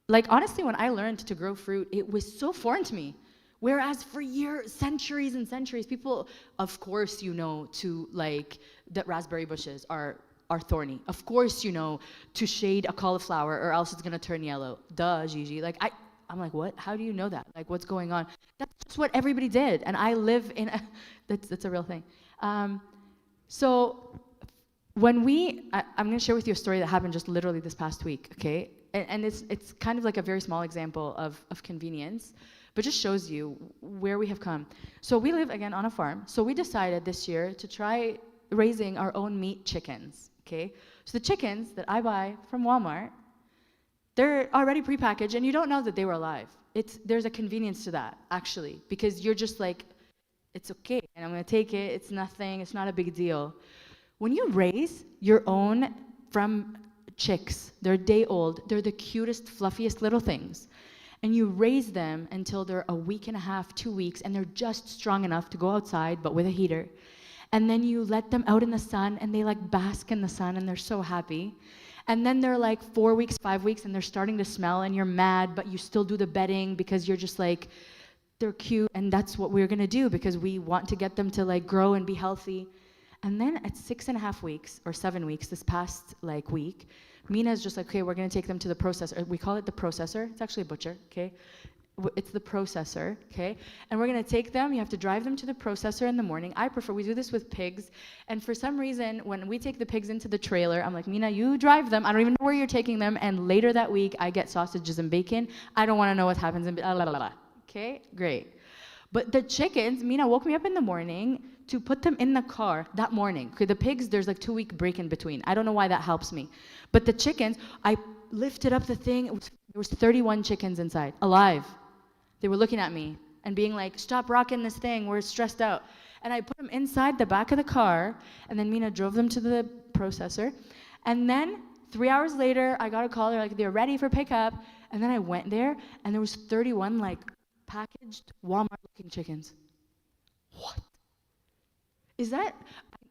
like, honestly, when I learned to grow fruit, it was so foreign to me. Whereas for years, centuries and centuries, people, of course, you know, that raspberry bushes are thorny. Of course, you know, to shade a cauliflower or else it's gonna turn yellow. Duh, Gigi. Like, I'm like, what? How do you know that? Like, what's going on? That's just what everybody did. And I live in that's a real thing. So when I'm going to share with you a story that happened just literally this past week, okay? And it's kind of like a very small example of convenience, but just shows you where we have come. So we live, again, on a farm. So we decided this year to try raising our own meat chickens, okay? So the chickens that I buy from Walmart, they're already prepackaged, and you don't know that they were alive. There's a convenience to that, actually, because you're just like, it's okay, and I'm going to take it. It's nothing. It's not a big deal. When you raise your own from chicks, they're a day old, they're the cutest, fluffiest little things, and you raise them until they're a week and a half, 2 weeks, and they're just strong enough to go outside, but with a heater, and then you let them out in the sun, and they like bask in the sun, and they're so happy, and then they're like 4 weeks, 5 weeks, and they're starting to smell, and you're mad, but you still do the bedding because you're just like, they're cute, and that's what we're gonna do because we want to get them to like grow and be healthy. And then at 6.5 weeks or 7 weeks, this past like week, Mina's just like, okay, we're gonna take them to the processor. We call it the processor. It's actually a butcher, okay? It's the processor, okay? And we're gonna take them, you have to drive them to the processor in the morning. We do this with pigs. And for some reason, when we take the pigs into the trailer, I'm like, Mina, you drive them. I don't even know where you're taking them. And later that week, I get sausages and bacon. I don't wanna know what happens in, okay, great. But the chickens, Mina woke me up in the morning to put them in the car that morning. Okay, the pigs, there's like 2 week break in between. I don't know why that helps me. But the chickens, I lifted up the thing. There was 31 chickens inside, alive. They were looking at me and being like, stop rocking this thing. We're stressed out. And I put them inside the back of the car, and then Mina drove them to the processor. And then 3 hours later, I got a call. They're like, they're ready for pickup. And then I went there, and there was 31 like packaged Walmart-looking chickens. What? Is that,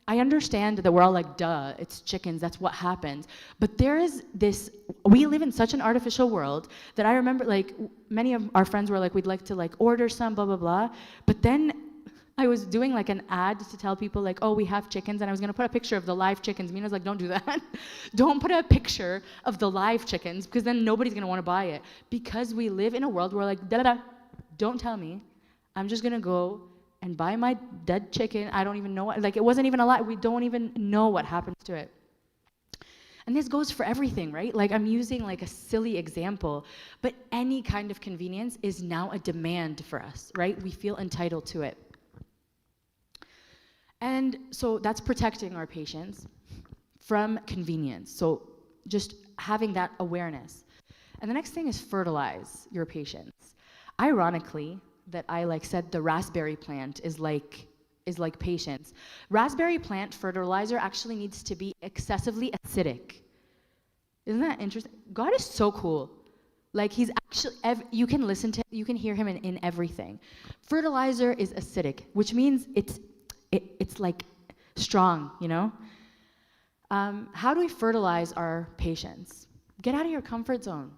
I understand that we're all like, duh, it's chickens, that's what happens. But there is this, we live in such an artificial world that I remember like, many of our friends were like, we'd like to like order some, blah, blah, blah. But then I was doing like an ad to tell people like, oh, we have chickens, and I was gonna put a picture of the live chickens. Mina's like, don't do that. Don't put a picture of the live chickens, because then nobody's gonna wanna buy it. Because we live in a world where like, da-da-da, don't tell me. I'm just gonna go and buy my dead chicken. I don't even know what, like it wasn't even alive. We don't even know what happens to it. And this goes for everything, right? Like I'm using like a silly example, but any kind of convenience is now a demand for us, right? We feel entitled to it. And so that's protecting our patients from convenience. So just having that awareness. And the next thing is fertilize your patients. Ironically, that I like said the raspberry plant is like patience. Raspberry plant fertilizer actually needs to be excessively acidic. Isn't that interesting? God is so cool. Like he's actually, you can listen to, you can hear him in everything. Fertilizer is acidic, which means it's like strong, you know? How do we fertilize our patients? Get out of your comfort zone.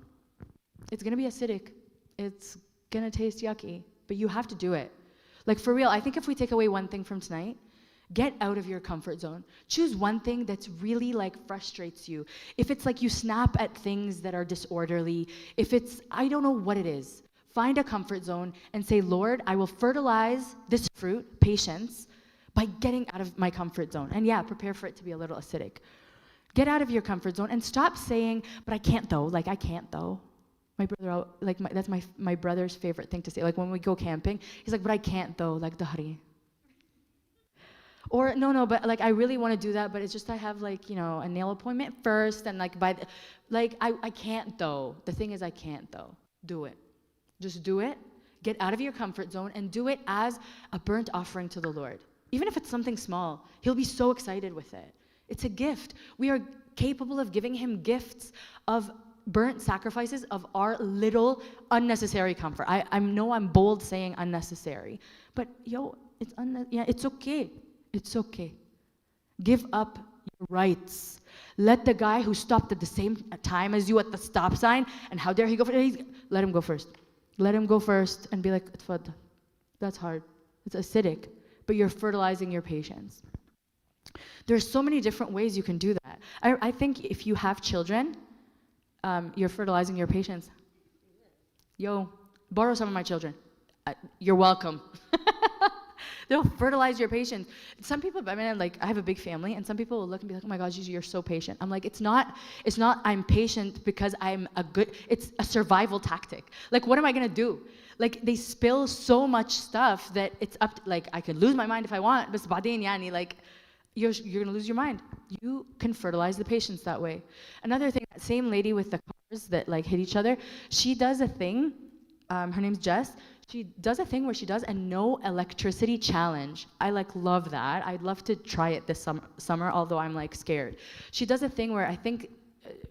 It's gonna be acidic. It's gonna taste yucky, but you have to do it. Like for real, I think if we take away one thing from tonight, get out of your comfort zone. Choose one thing that's really like frustrates you. If it's like you snap at things that are disorderly, if it's, I don't know what it is, find a comfort zone and say, Lord, I will fertilize this fruit, patience, by getting out of my comfort zone. And yeah, prepare for it to be a little acidic. Get out of your comfort zone and stop saying, but I can't though, like I can't though. My brother, like that's my brother's favorite thing to say. Like when we go camping, he's like, but I can't though, like dahri. Or no, but like I really want to do that, but it's just I have like, a nail appointment first, and like I can't though. The thing is I can't though. Do it. Just do it. Get out of your comfort zone and do it as a burnt offering to the Lord. Even if it's something small, he'll be so excited with it. It's a gift. We are capable of giving him gifts of burnt sacrifices of our little unnecessary comfort. I know I'm bold saying unnecessary, but it's okay. It's okay. Give up your rights. Let the guy who stopped at the same time as you at the stop sign, and how dare he go first? Let him go first. Let him go first and be like, "Tfadal." That's hard. It's acidic, but you're fertilizing your patience. There's so many different ways you can do that. I think if you have children, you're fertilizing your patience. Yo, borrow some of my children. You're welcome. They'll fertilize your patience. Some people, I have a big family, and some people will look and be like, "Oh my gosh, you're so patient." I'm like, it's not I'm patient because it's a survival tactic. Like, what am I gonna do? Like, they spill so much stuff that it's up to, like, I could lose my mind if I want, but بعدين يعني, like, you're gonna lose your mind. You can fertilize the patience that way. Another thing, that same lady with the cars that like hit each other, she does a thing, her name's Jess. She does a thing where she does a no electricity challenge. I love that. I'd love to try it this summer, although I'm like scared. She does a thing where I think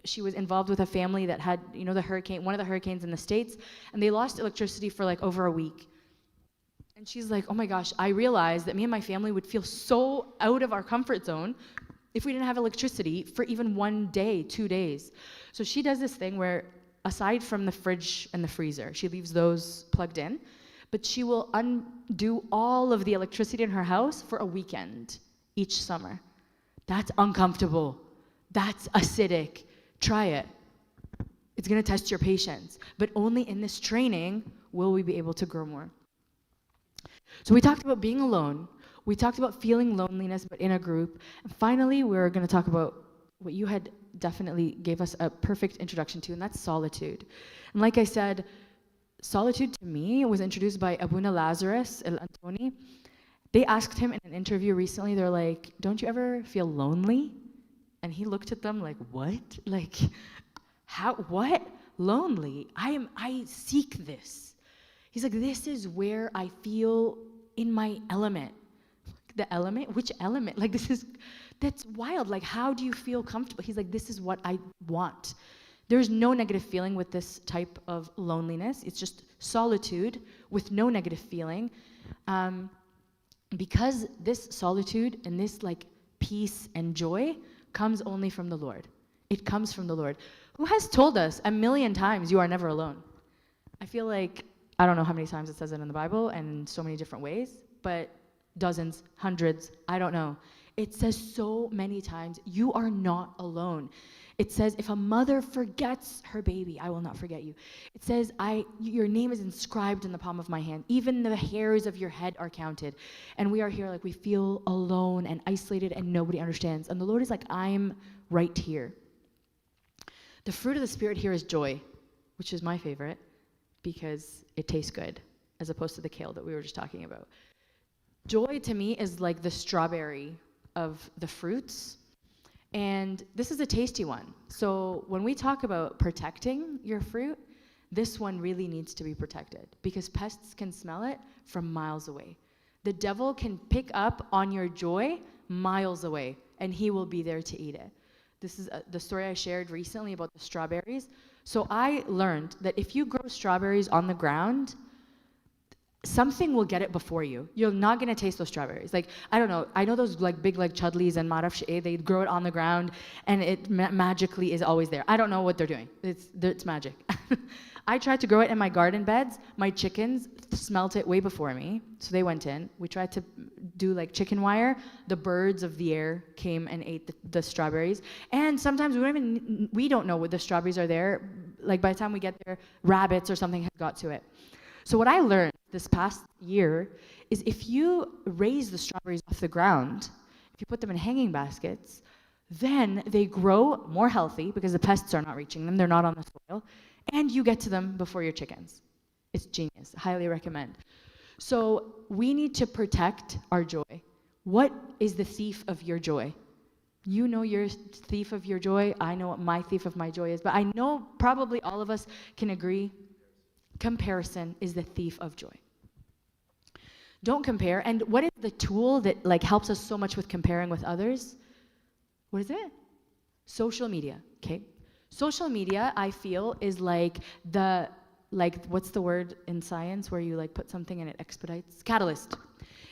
she was involved with a family that had, one of the hurricanes in the States, and they lost electricity for like over a week. And she's like, "Oh my gosh, I realized that me and my family would feel so out of our comfort zone if we didn't have electricity for even 1 day, 2 days." So she does this thing where, aside from the fridge and the freezer, she leaves those plugged in, but she will undo all of the electricity in her house for a weekend each summer. That's uncomfortable. That's acidic. Try it. It's gonna test your patience, but only in this training will we be able to grow more. So we talked about being alone. We talked about feeling loneliness, but in a group. And finally, we're going to talk about what you had definitely gave us a perfect introduction to, and that's solitude. And like I said, solitude to me was introduced by Abuna Lazarus El Antoni. They asked him in an interview recently, they're like, "Don't you ever feel lonely?" And he looked at them like, "What? Like, how, what? Lonely? I seek this." He's like, "This is where I feel in my element." The element? Which element? Like, that's wild. Like, how do you feel comfortable? He's like, "This is what I want." There's no negative feeling with this type of loneliness. It's just solitude with no negative feeling. Because this solitude and this like peace and joy comes only from the Lord. It comes from the Lord, who has told us 1,000,000 times, "You are never alone." I feel like, I don't know how many times it says it in the Bible and in so many different ways, but dozens, hundreds, I don't know. It says so many times, you are not alone. It says, if a mother forgets her baby, I will not forget you. It says, your name is inscribed in the palm of my hand. Even the hairs of your head are counted. And we are here like we feel alone and isolated and nobody understands. And the Lord is like, I'm right here. The fruit of the Spirit here is joy, which is my favorite, because it tastes good, as opposed to the kale that we were just talking about. Joy to me is like the strawberry of the fruits, and this is a tasty one. So when we talk about protecting your fruit, this one really needs to be protected, because pests can smell it from miles away. The devil can pick up on your joy miles away, and he will be there to eat it. This is the story I shared recently about the strawberries. So I learned that if you grow strawberries on the ground, something will get it before you. You're not gonna taste those strawberries. Like, I don't know, I know those like big like chudleys and maraf shea, they grow it on the ground and it magically is always there. I don't know what they're doing. It's magic. I tried to grow it in my garden beds. My chickens smelt it way before me, so they went in. We tried to do like chicken wire. The birds of the air came and ate the strawberries. And sometimes we don't know what the strawberries are there. Like by the time we get there, rabbits or something had got to it. So what I learned this past year is if you raise the strawberries off the ground, if you put them in hanging baskets, then they grow more healthy because the pests are not reaching them, they're not on the soil, and you get to them before your chickens. It's genius, highly recommend. So we need to protect our joy. What is the thief of your joy? You know your thief of your joy. I know what my thief of my joy is. But I know probably all of us can agree comparison is the thief of joy. Don't compare. And what is the tool that like helps us so much with comparing with others? What is it? Social media, okay? Social media, I feel, is like what's the word in science where you like put something and it expedites? Catalyst.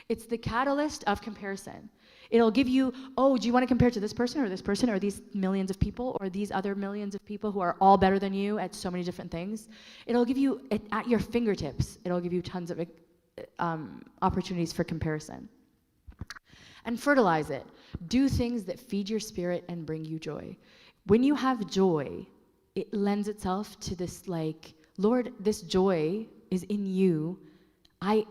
It's the catalyst of comparison. It'll give you, oh, do you want to compare to this person or these millions of people or these other millions of people who are all better than you at so many different things? It'll give you, at your fingertips, it'll give you tons of opportunities for comparison. And fertilize it. Do things that feed your spirit and bring you joy. When you have joy, it lends itself to this like, Lord, this joy is in you. I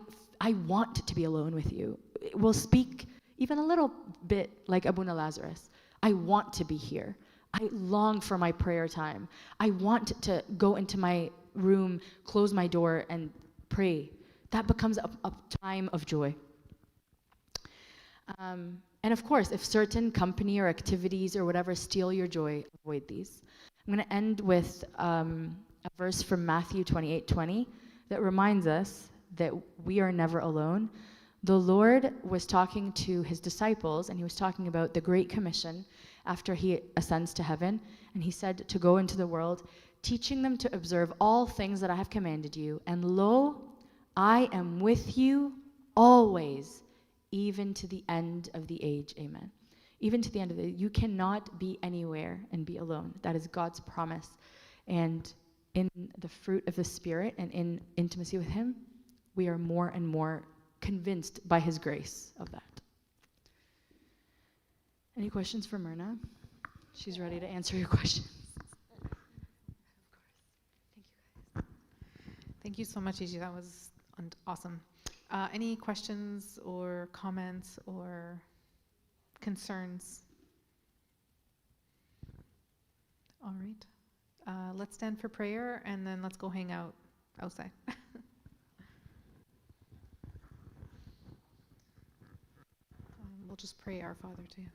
want to be alone with you. It will speak even a little bit like Abuna Lazarus. I want to be here. I long for my prayer time. I want to go into my room, close my door, and pray. That becomes a time of joy. And of course, if certain company or activities or whatever steal your joy, avoid these. I'm going to end with a verse from Matthew 28:20 that reminds us that we are never alone. The Lord was talking to his disciples, and he was talking about the Great Commission after he ascends to heaven. And he said to go into the world, teaching them to observe all things that I have commanded you. And lo, I am with you always, even to the end of the age. Amen. Even to the end of the age. You cannot be anywhere and be alone. That is God's promise. And in the fruit of the Spirit and in intimacy with him, we are more and more convinced by his grace of that. Any questions for Myrna? She's ready to answer your questions. Of course. Thank you so much, Gigi. That was awesome. Any questions or comments or concerns? All right. Let's stand for prayer, and then let's go hang out outside. We'll just pray our Father together.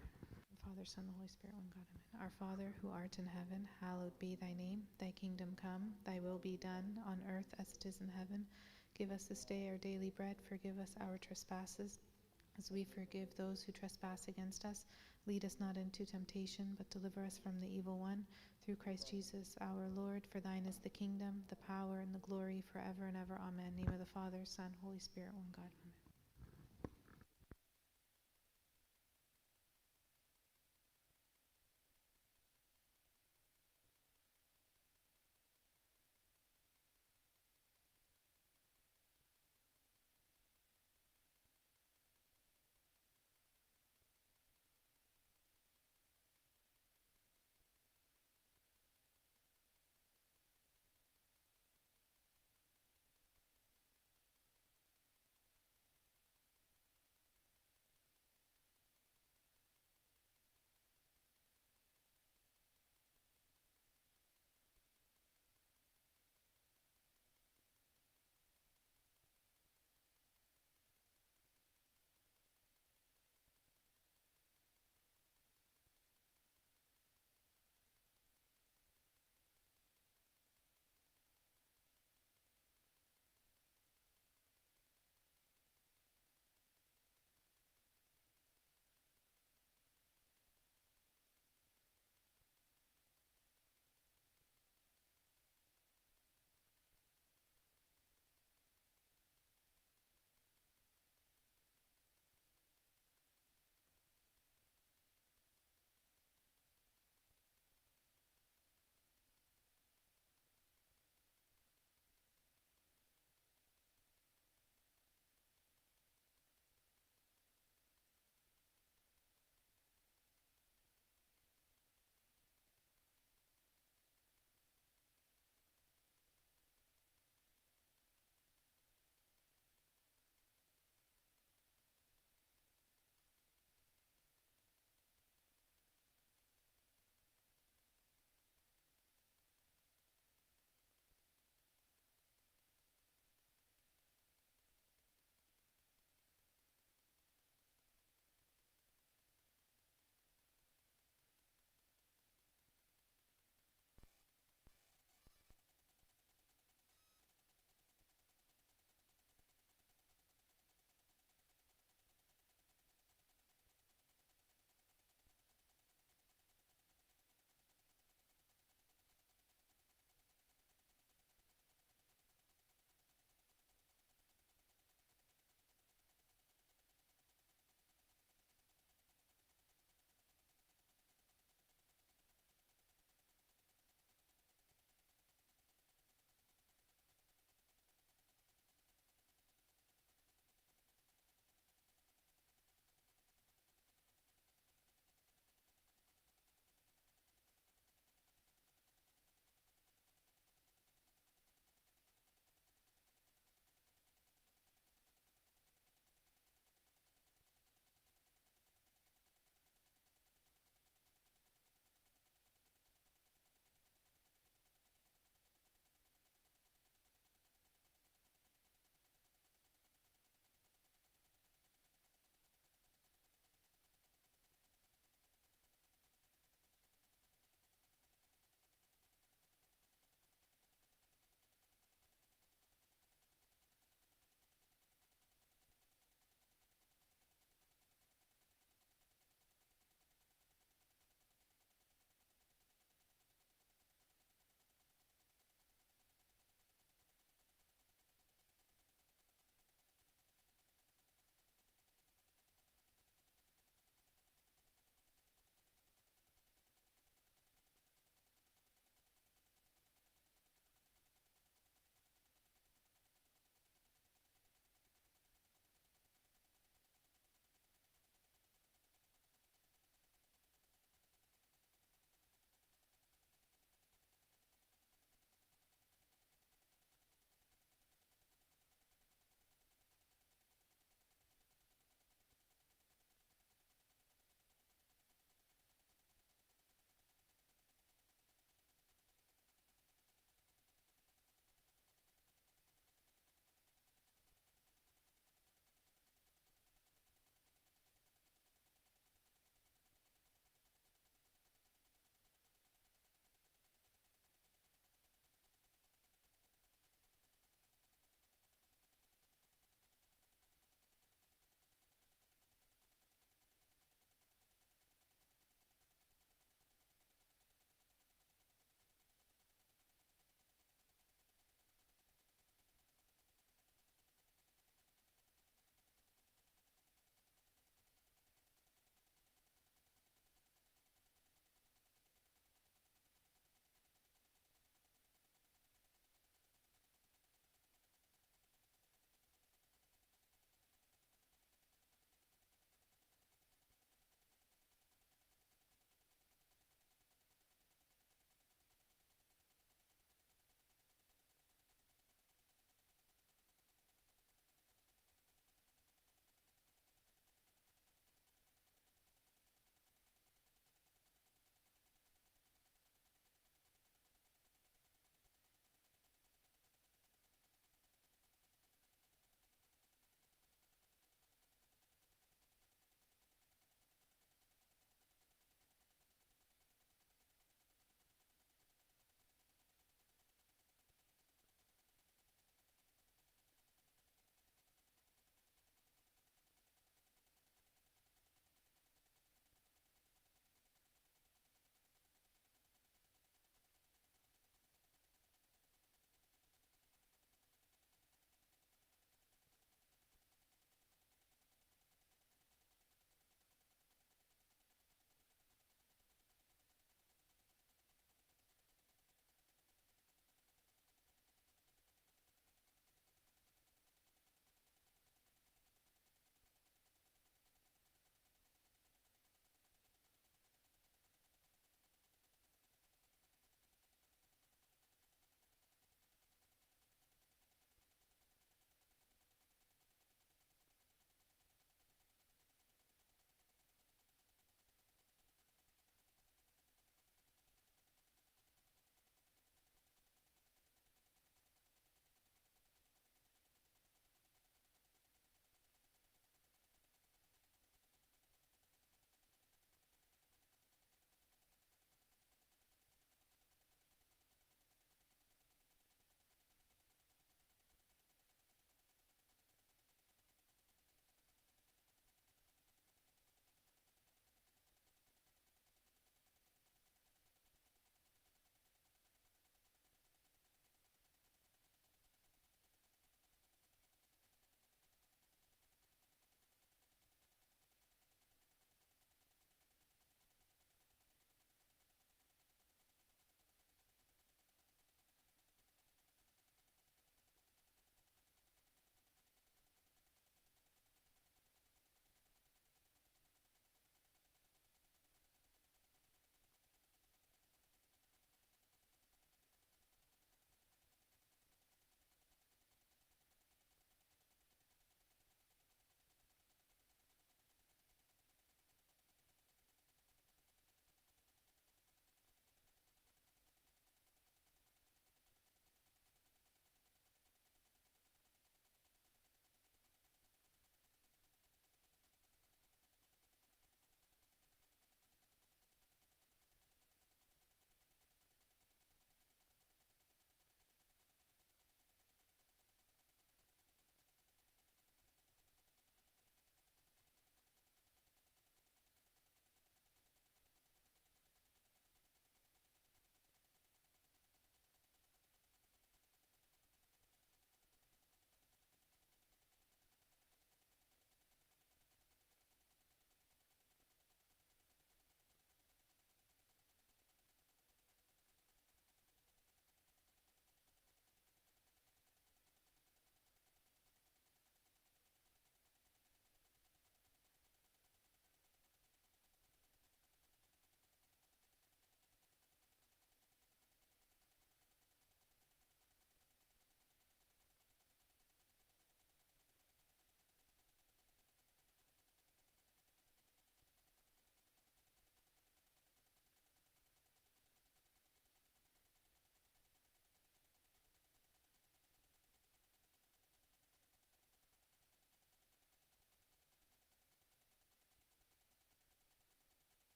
Father, Son, the Holy Spirit, one God, amen. Our Father, who art in heaven, hallowed be thy name. Thy kingdom come, thy will be done on earth as it is in heaven. Give us this day our daily bread. Forgive us our trespasses, as we forgive those who trespass against us. Lead us not into temptation, but deliver us from the evil one. Through Christ Jesus our Lord, for thine is the kingdom, the power, and the glory forever and ever. Amen. In the name of the Father, Son, Holy Spirit, one God.